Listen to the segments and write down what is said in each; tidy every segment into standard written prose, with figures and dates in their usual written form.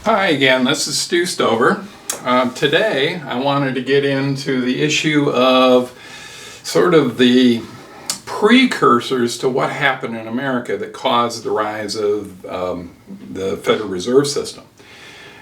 Hi again, this is Stu Stover. Today I wanted to get into the issue of sort of the precursors to what happened in America that caused the rise of the Federal Reserve System.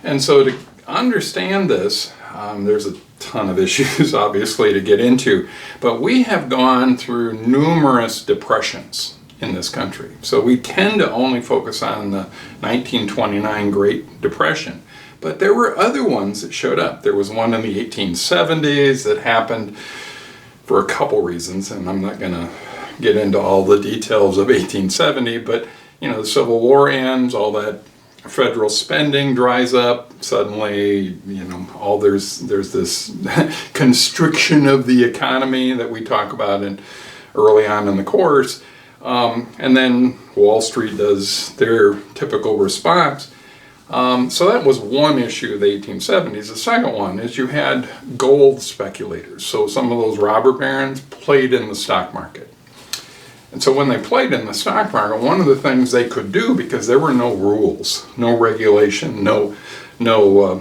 And so to understand this, there's a ton of issues obviously to get into, but we have gone through numerous depressions in this country. So we tend to only focus on the 1929 Great Depression, but there were other ones that showed up. There was one in the 1870s that happened for a couple reasons, and I'm not going to get into all the details of 1870, but the Civil War ends, all that federal spending dries up, suddenly there's this constriction of the economy that we talk about early on in the course. And then Wall Street does their typical response. So that was one issue of the 1870s. The second one is you had gold speculators. So some of those robber barons played in the stock market. And so when they played in the stock market, one of the things they could do, because there were no rules, no regulation, no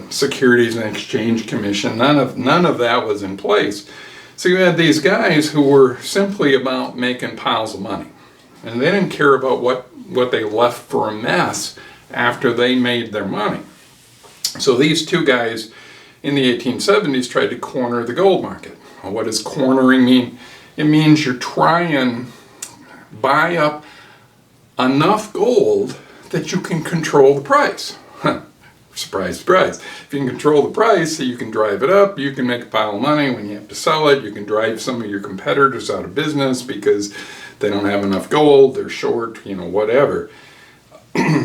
Securities and Exchange Commission, none of that was in place. So you had these guys who were simply about making piles of money. And they didn't care about what they left for a mess after they made their money. So these two guys in the 1870s tried to corner the gold market. Well, what does cornering mean? It means you're trying to buy up enough gold that you can control the price. Surprise, surprise. If you can control the price, you can drive it up, you can make a pile of money. When you have to sell it, you can drive some of your competitors out of business because they don't have enough gold, they're short, whatever.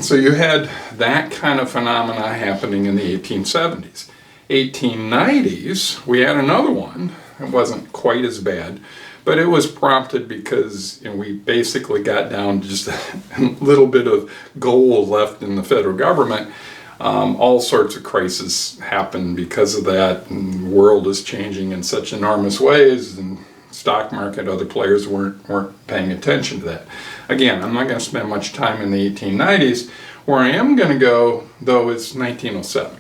So you had that kind of phenomena happening in the 1870s. 1890s, we had another one. It wasn't quite as bad, but it was prompted because we basically got down to just a little bit of gold left in the federal government. All sorts of crises happened because of that, and the world is changing in such enormous ways, and stock market, other players weren't paying attention to that. Again, I'm not going to spend much time in the 1890s. Where I am going to go, though, is 1907.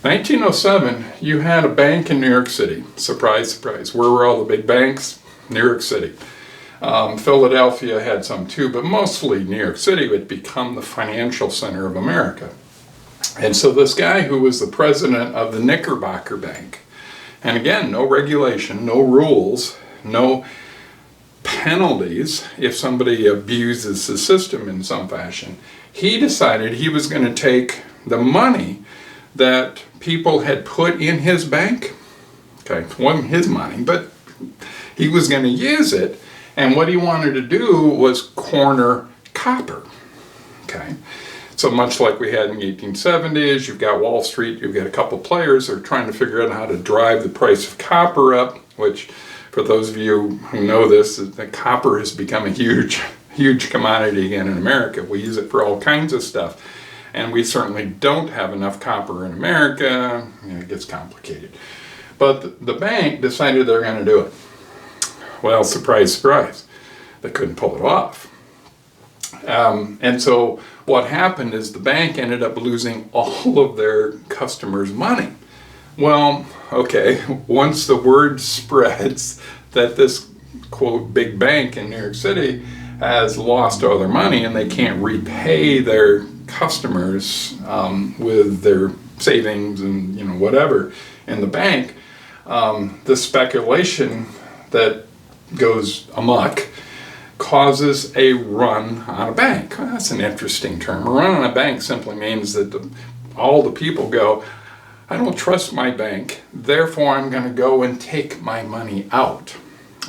1907, you had a bank in New York City. Surprise, surprise. Where were all the big banks? New York City. Philadelphia had some too, but mostly New York City would become the financial center of America. And so this guy who was the president of the Knickerbocker Bank, and again, no regulation, no rules, no penalties if somebody abuses the system in some fashion. He decided he was going to take the money that people had put in his bank. Okay, it wasn't his money, but he was going to use it. And what he wanted to do was corner copper. Okay. So much like we had in the 1870s, you've got Wall Street, you've got a couple players that are trying to figure out how to drive the price of copper up, which for those of you who know this, that copper has become a huge commodity again in America. We use it for all kinds of stuff. And we certainly don't have enough copper in America. It gets complicated. But the bank decided they're going to do it. Well, surprise, surprise. They couldn't pull it off. And so what happened is the bank ended up losing all of their customers' money. Well, okay, once the word spreads that this, quote, big bank in New York City has lost all their money and they can't repay their customers with their savings and whatever in the bank, the speculation that goes amok causes a run on a bank. Well, that's an interesting term. A run on a bank simply means that all the people go, I don't trust my bank, therefore I'm going to go and take my money out.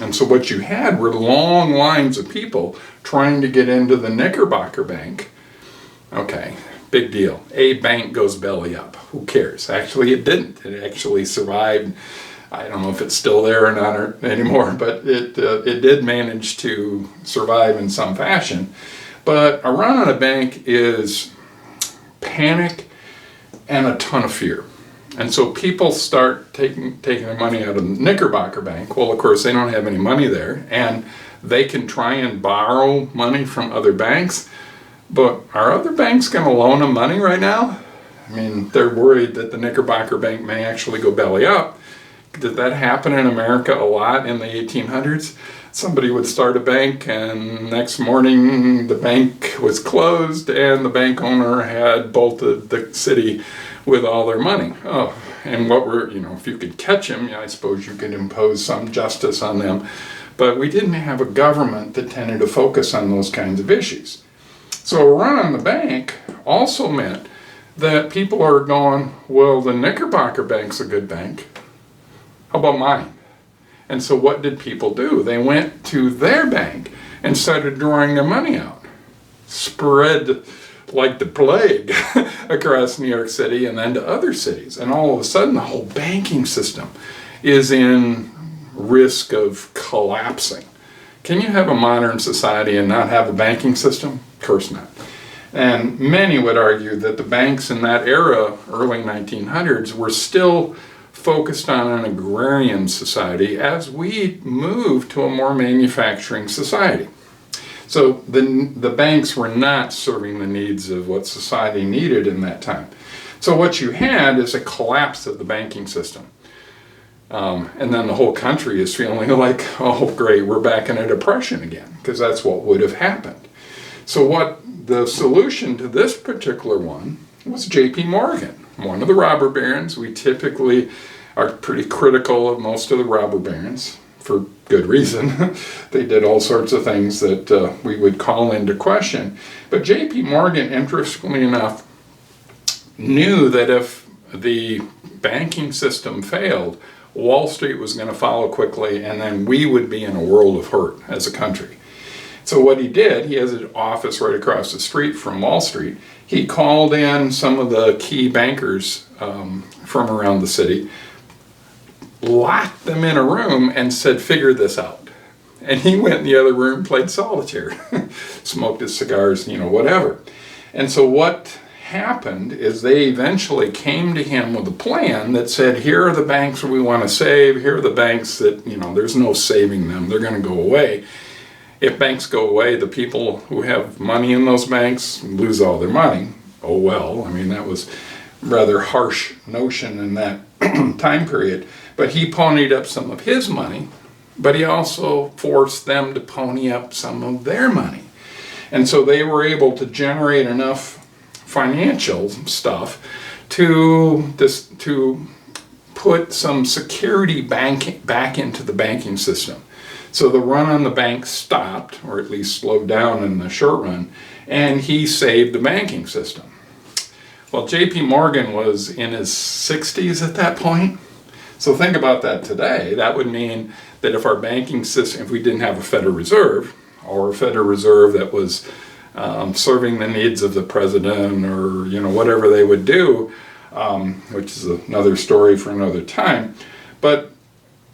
And so what you had were long lines of people trying to get into the Knickerbocker Bank. Okay, big deal. A bank goes belly up. Who cares? Actually, it didn't. It actually survived. I don't know if it's still there or not anymore, but it did manage to survive in some fashion. But a run on a bank is panic and a ton of fear. And so people start taking their money out of the Knickerbocker Bank. Well, of course, they don't have any money there, and they can try and borrow money from other banks. But are other banks going to loan them money right now? I mean, they're worried that the Knickerbocker Bank may actually go belly up. Did that happen in America a lot in the 1800s? Somebody would start a bank and next morning the bank was closed and the bank owner had bolted the city with all their money. Oh, and if you could catch them, I suppose you could impose some justice on them. But we didn't have a government that tended to focus on those kinds of issues. So a run on the bank also meant that people are going, well, the Knickerbocker Bank's a good bank. How about mine? And so what did people do? They went to their bank and started drawing their money out. Spread like the plague across New York City and then to other cities. And all of a sudden, the whole banking system is in risk of collapsing. Can you have a modern society and not have a banking system? Of course not. And many would argue that the banks in that era, early 1900s, were still focused on an agrarian society as we moved to a more manufacturing society. So the banks were not serving the needs of what society needed in that time. So what you had is a collapse of the banking system. And then the whole country is feeling like, oh great, we're back in a depression again, because that's what would have happened. So what the solution to this particular one was J.P. Morgan, one of the robber barons. We typically are pretty critical of most of the robber barons for good reason. They did all sorts of things that we would call into question. But J.P. Morgan, interestingly enough, knew that if the banking system failed, Wall Street was going to follow quickly, and then we would be in a world of hurt as a country. So what he did, he has an office right across the street from Wall Street. He called in some of the key bankers from around the city, locked them in a room and said, figure this out. And he went in the other room, played solitaire, smoked his cigars, whatever. And so what happened is they eventually came to him with a plan that said, here are the banks we want to save, here are the banks that, there's no saving them, they're going to go away. If banks go away, the people who have money in those banks lose all their money. Oh well, that was a rather harsh notion in that time period. But he ponied up some of his money, but he also forced them to pony up some of their money. And so they were able to generate enough financial stuff to put some security back into the banking system. So the run on the bank stopped, or at least slowed down in the short run, and he saved the banking system. Well, J.P. Morgan was in his 60s at that point. So think about that today. That would mean that if our banking system, if we didn't have a Federal Reserve, or a Federal Reserve that was serving the needs of the president, or whatever they would do, which is another story for another time, but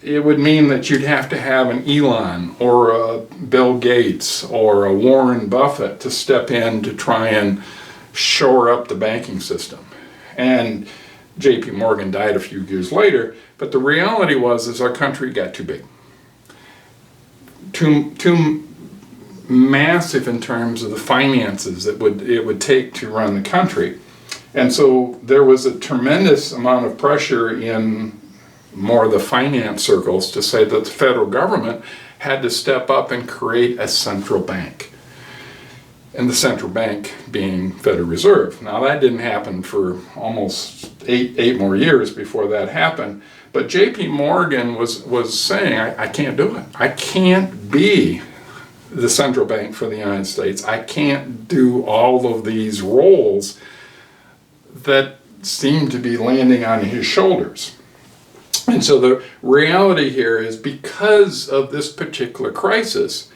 it would mean that you'd have to have an Elon or a Bill Gates or a Warren Buffett to step in to try and shore up the banking system. And J.P. Morgan died a few years later, but the reality was our country got too big. Too massive in terms of the finances that it would take to run the country. And so there was a tremendous amount of pressure in more of the finance circles to say that the federal government had to step up and create a central bank. And the central bank being Federal Reserve. Now that didn't happen for almost eight more years before that happened. But J.P. Morgan was saying, I can't do it. I can't be the central bank for the United States. I can't do all of these roles that seem to be landing on his shoulders. And so the reality here is, because of this particular crisis,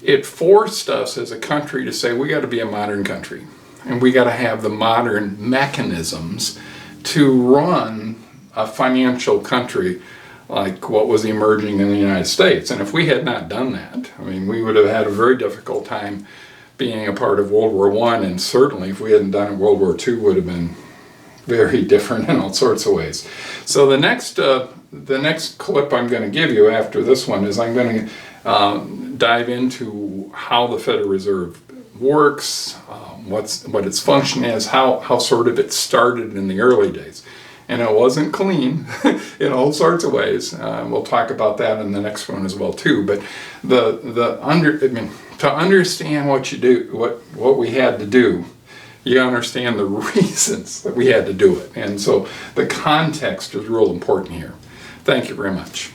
it forced us as a country to say we got to be a modern country, and we got to have the modern mechanisms to run a financial country like what was emerging in the United States. And if we had not done that, we would have had a very difficult time being a part of World War I, and certainly if we hadn't done it, World War II would have been very different in all sorts of ways. So the next clip I'm going to give you after this one is I'm going to dive into how the Federal Reserve works, what its function is, how sort of it started in the early days. And it wasn't clean in all sorts of ways. We'll talk about that in the next one as well too. But to understand what you do, what we had to do, you understand the reasons that we had to do it. And so the context is real important here. Thank you very much.